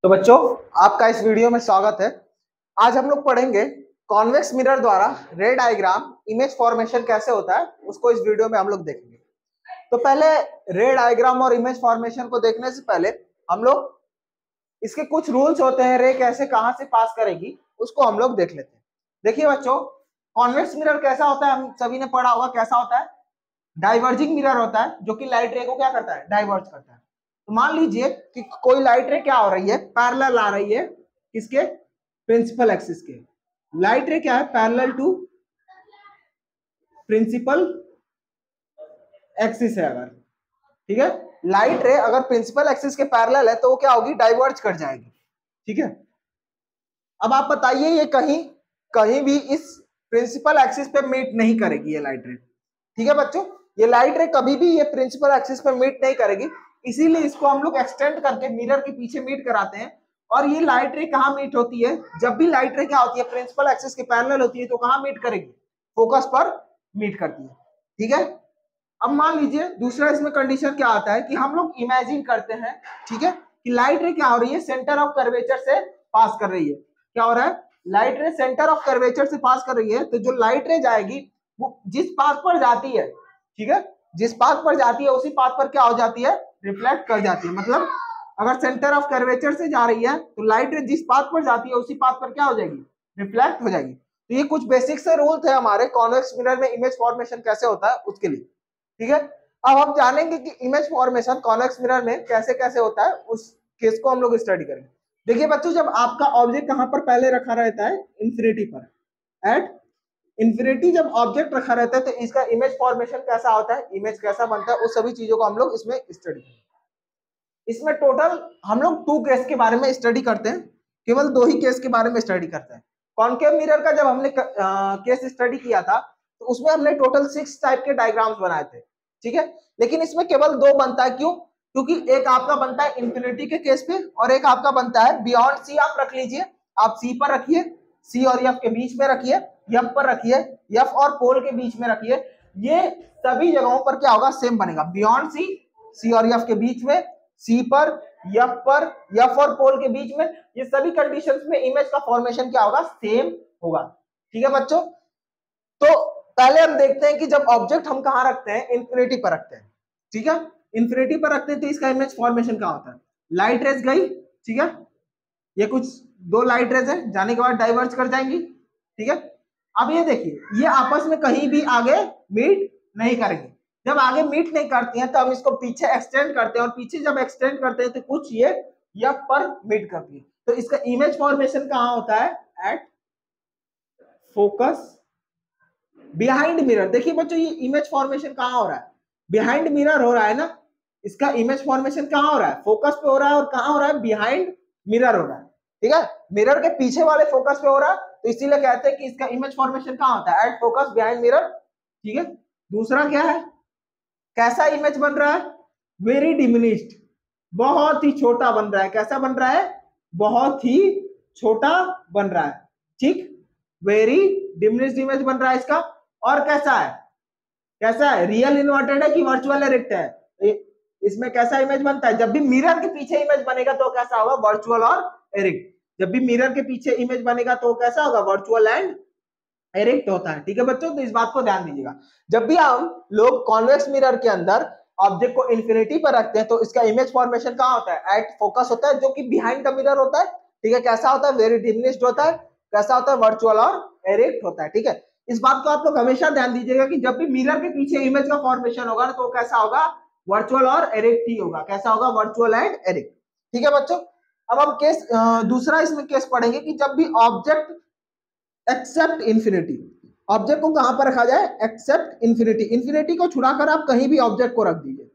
तो बच्चों, आपका इस वीडियो में स्वागत है। आज हम लोग पढ़ेंगे कॉन्वेक्स मिरर द्वारा रे डायग्राम इमेज फॉर्मेशन कैसे होता है, उसको इस वीडियो में हम लोग देखेंगे। तो पहले रे डायग्राम और इमेज फॉर्मेशन को देखने से पहले हम लोग इसके कुछ रूल्स होते हैं, रे कैसे कहां से पास करेगी उसको हम लोग देख लेते हैं। देखिए बच्चों, कॉन्वेक्स मिरर कैसा होता है, हम सभी ने पढ़ा होगा कैसा होता है। डाइवर्जिंग मिरर होता है जो कि लाइट रे को क्या करता है, डाइवर्ज करता है। तो मान लीजिए कि कोई लाइट रे क्या हो रही है, पैरेलल आ रही है किसके, प्रिंसिपल एक्सिस के। लाइट रे क्या है, पैरेलल टू प्रिंसिपल एक्सिस है। अगर ठीक है, लाइट रे अगर प्रिंसिपल एक्सिस के पैरेलल है तो वो क्या होगी, डाइवर्ज कर जाएगी। ठीक है, अब आप बताइए ये कहीं कहीं भी इस प्रिंसिपल एक्सिस पे मीट नहीं करेगी ये लाइट रे। ठीक है बच्चों, ये लाइट रे कभी भी ये प्रिंसिपल एक्सिस पे मीट नहीं करेगी, इसीलिए इसको हम लोग एक्सटेंड करके मिरर के पीछे मीट कराते हैं। और ये लाइट रे कहां मीट होती है, जब भी लाइट रे क्या होती है, प्रिंसिपल एक्सिस के पैरेलल होती है तो कहां मीट करेगी, फोकस पर मीट करती है। ठीक है, अब मान लीजिए दूसरा इसमें कंडीशन क्या आता है कि हम लोग इमेजिन करते हैं, ठीक है, कि लाइट रे क्या हो रही है, सेंटर ऑफ कर्वेचर से पास कर रही है। क्या हो रहा है, लाइट रे सेंटर ऑफ कर्वेचर से पास कर रही है। तो जो लाइट रे जाएगी वो जिस पाथ पर जाती है, ठीक है, जिस पाथ पर जाती है उसी पाथ पर क्या हो जाती है, रिफ्लेक्ट कर जाती है। मतलब अगर सेंटर ऑफ कर्वेचर से जा रही है तो लाइट रे जिस पाथ पर जाती है उसी पाथ पर क्या हो जाएगी, रिफ्लेक्ट हो जाएगी। तो ये कुछ बेसिक से रूल थे हमारे कॉन्वेक्स मिरर में इमेज फॉर्मेशन कैसे होता है उसके लिए। ठीक है, अब हम जानेंगे कि इमेज फॉर्मेशन कॉन्वेक्स मिरर में कैसे कैसे होता है, उस केस को हम लोग स्टडी करेंगे। देखिए बच्चों, जब आपका ऑब्जेक्ट कहां पर पहले रखा रहता है, इंफिनिटी पर, एट इंफिनिटी जब ऑब्जेक्ट रखा रहता है तो इसका इमेज फॉर्मेशन कैसा होता है, इमेज कैसा बनता है, उस सभी चीजों को हम लोग इसमें स्टडी करेंगे। इसमें टोटल हम लोग 2 केस के बारे में स्टडी करते हैं, केवल 2 ही केस के बारे में स्टडी करते हैं। कॉन्केव मिरर का जब हमने केस स्टडी किया था तो उसमें हमने टोटल 6 टाइप के डायग्राम्स बनाए थे। ठीक है, लेकिन इसमें केवल 2 बनता है। क्यों? क्योंकि एक आपका बनता है इंफिनिटी के केस पे और एक आपका बनता है बियॉन्ड सी। आप रख लीजिए, आप सी पर रखिए, सी और एफ के बीच में रखिए, एफ पर रखिए, एफ और पोल के बीच में रखिए। ये सभी जगहों पर क्या होगा, सेम बनेगा। बियॉन्ड सी, सी और एफ के बीच में, सी पर, एफ और पोल के बीच में, ये सभी कंडीशंस में इमेज का फॉर्मेशन क्या होगा, सेम होगा। ठीक है बच्चों, तो पहले हम देखते हैं कि जब ऑब्जेक्ट हम कहां रखते हैं, इंफिनिटी पर रखते हैं। ठीक है, इंफिनिटी पर रखते हैं तो इसका इमेज फॉर्मेशन क्या होता है, लाइट रेज गई, ठीक है, ये कुछ 2 लाइट रेज है, जाने के बाद डाइवर्ज कर जाएंगी। ठीक है, अब ये देखिए, ये आपस में कहीं भी आगे मीट नहीं करेंगे। जब आगे मीट नहीं करती हैं तो हम इसको पीछे एक्सटेंड करते हैं, और पीछे जब एक्सटेंड करते हैं तो कुछ ये एफ पर मीट करती है। तो इसका इमेज फॉर्मेशन कहां होता है, एट फोकस बिहाइंड मिरर। देखिए बच्चों, ये इमेज फॉर्मेशन कहां हो रहा है, बिहाइंड मिरर हो रहा है ना। इसका इमेज फॉर्मेशन कहां हो रहा है, फोकस पे हो रहा है, और कहां हो रहा है, बिहाइंड मिरर हो रहा है। ठीक है, मिरर के पीछे वाले फोकस पे हो रहा है, तो इसीलिए कहते हैं कि इसका इमेज फॉर्मेशन कहां होता है, एट फोकस बिहाइंड मिरर। ठीक है, दूसरा क्या है, कैसा इमेज बन रहा है, वेरी डिमिनिश्ड, बहुत ही छोटा बन रहा है। कैसा बन रहा है, बहुत ही छोटा बन रहा है। ठीक, वेरी डिमिनिश्ड इमेज बन रहा है इसका। और कैसा है, कैसा है, रियल इन्वर्टेड है कि वर्चुअल इरेक्ट है। इसमें कैसा इमेज बनता है, जब भी मिरर के पीछे इमेज बनेगा तो कैसा होगा, वर्चुअल और इरेक्ट। जब भी मिरर के पीछे इमेज बनेगा तो कैसा होगा, वर्चुअल एंड इरेक्ट होता है। ठीक है बच्चों, तो इस बात को ध्यान दीजिएगा। जब भी हम लोग कॉन्वेक्स मिरर के अंदर ऑब्जेक्ट को इंफिनिटी पर रखते हैं तो इसका इमेज फॉर्मेशन कहां होता है, एट फोकस होता है, जो कि बिहाइंड द मिरर होता है। ठीक है, कैसा होता है, वेरी डिमिनिश्ड होता है। कैसा होता है, वर्चुअल और इरेक्ट होता है। ठीक है, इस बात को आप लोग हमेशा ध्यान दीजिएगा कि जब भी मिरर के पीछे इमेज का फॉर्मेशन होगा ना तो कैसा होगा, वर्चुअल और इरेक्ट ही होगा। कैसा होगा, वर्चुअल एंड इरेक्ट। ठीक है बच्चों, अब हम केस दूसरा इसमें केस पढ़ेंगे कि जब भी ऑब्जेक्ट एक्सेप्ट इंफिनिटी, ऑब्जेक्ट को कहां पर रखा जाए, एक्सेप्ट इंफिनिटी। इंफिनिटी को छुड़ाकर आप कहीं भी ऑब्जेक्ट को रख दीजिए,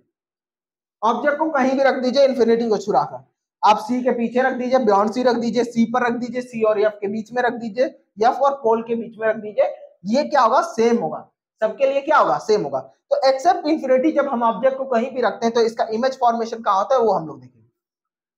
ऑब्जेक्ट को कहीं भी रख दीजिए इंफिनिटी को छुड़ाकर। आप सी के पीछे रख दीजिए, बियॉन्ड सी रख दीजिए, सी पर रख दीजिए, सी और एफ के बीच में रख दीजिए, एफ और पोल के बीच में रख दीजिए। ये क्या होगा, सेम होगा, सबके लिए क्या होगा, सेम होगा। तो एक्सेप्ट इंफिनिटी जब हम ऑब्जेक्ट को कहीं भी रखते हैं तो इसका इमेज फॉर्मेशन कहां होता है वो हम लोग देखेंगे।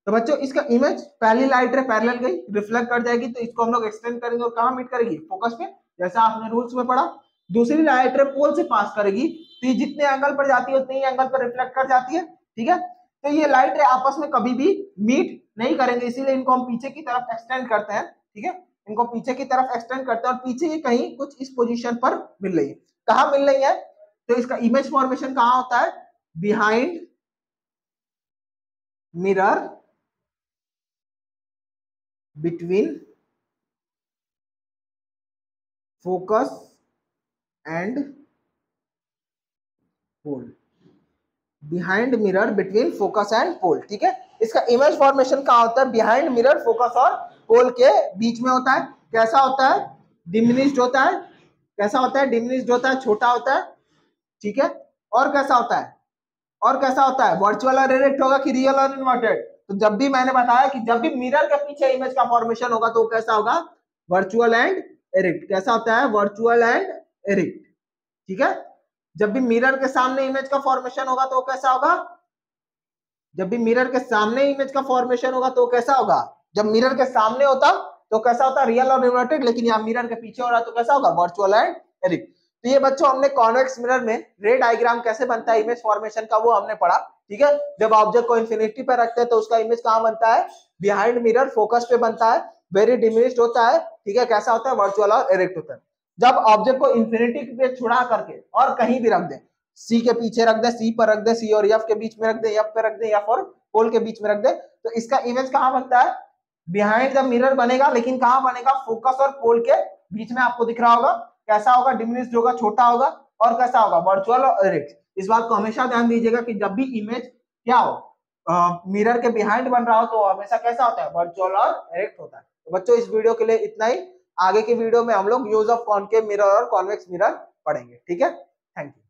तो बच्चों, इसका इमेज, पहली लाइट रे पैरेलल गई, रिफ्लेक्ट कर जाएगी, तो इसको हम लोग एक्सटेंड करेंगे और कहां मीट करेगी, फोकस पे, जैसा आपने रूल्स में पढ़ा। दूसरी लाइट रे पोल से पास करेगी तो ये जितने एंगल पर जाती है उतने ही एंगल पर रिफ्लेक्ट कर जाती है। ठीक है, तो ये लाइट रे आपस में कभी भी मीट नहीं करेंगे, इसीलिए इनको हम पीछे की तरफ एक्सटेंड करते हैं। ठीक है, इनको पीछे की तरफ एक्सटेंड करते हैं और पीछे ये कहीं कुछ इस पोजीशन पर मिल रही है। कहाँ मिल रही है? तो इसका इमेज फॉर्मेशन कहाँ होता है? Behind mirror between focus and pole. Behind mirror between focus and pole. ठीक है, इसका इमेज फॉर्मेशन कहाँ होता है? बिहाइंड मिरर, फोकस और पोल के बीच में होता है। कैसा होता है? डिमिनिश्ड होता है। कैसा होता है? डिमिनिश्ड होता है, छोटा होता है। ठीक है, और कैसा होता है? और कैसा होता है? वर्चुअल और इरेक्ट होगा कि रियल और इन्वर्टेड? तो जब भी मैंने बताया कि जब भी मिरर के पीछे इमेज का फॉर्मेशन होगा तो कैसा होगा? Virtual and erect. कैसा होता है? Virtual and erect. ठीक है, जब भी मिरर के सामने इमेज का फॉर्मेशन होगा तो कैसा होगा? जब भी मिरर के सामने इमेज का फॉर्मेशन होगा तो कैसा होगा? जब मिरर के सामने होता तो कैसा होता? रियल और इन्वर्टेड। लेकिन यहाँ मिरर के पीछे हो रहा तो कैसा होगा? Virtual and erect. तो ये बच्चों हमने कॉन्वेक्स मिरर में रे डायग्राम कैसे बनता है इमेज फॉर्मेशन का वो हमने पढ़ा। ठीक है, जब ऑब्जेक्ट को इन्फिनिटी पे रखते हैं तो उसका इमेज कहाँ बनता है? बिहाइंड मिरर, फोकस पे बनता है, वेरी डिमिनिश्ड होता है। ठीक है, कैसा होता है? वर्चुअल और इरेक्ट होता है। जब ऑब्जेक्ट को इन्फिनिटी पे छुड़ा करके और कहीं भी रख दे, सी के पीछे रख दे, सी पर रख दे, सी और एफ के बीच में रख दे, एफ पे रख दे, एफ और पोल के बीच में रख दे, तो इसका इमेज कहाँ बनता है? बिहाइंड द मिरर बनेगा। लेकिन कहाँ बनेगा? फोकस और पोल के बीच में। आपको दिख रहा होगा कैसा होगा? डिमिनिश्ड होगा, छोटा होगा, और कैसा होगा? वर्चुअल और इरेक्ट। इस बात को हमेशा ध्यान दीजिएगा कि जब भी इमेज क्या हो, मिरर के बिहाइंड बन रहा हो तो हमेशा कैसा होता है? वर्चुअल और इरेक्ट होता है। तो बच्चों इस वीडियो के लिए इतना ही। आगे की वीडियो में हम लोग यूज ऑफ कॉनकेव मिरर और कॉन्वेक्स मिरर पढ़ेंगे। ठीक है, थैंक यू।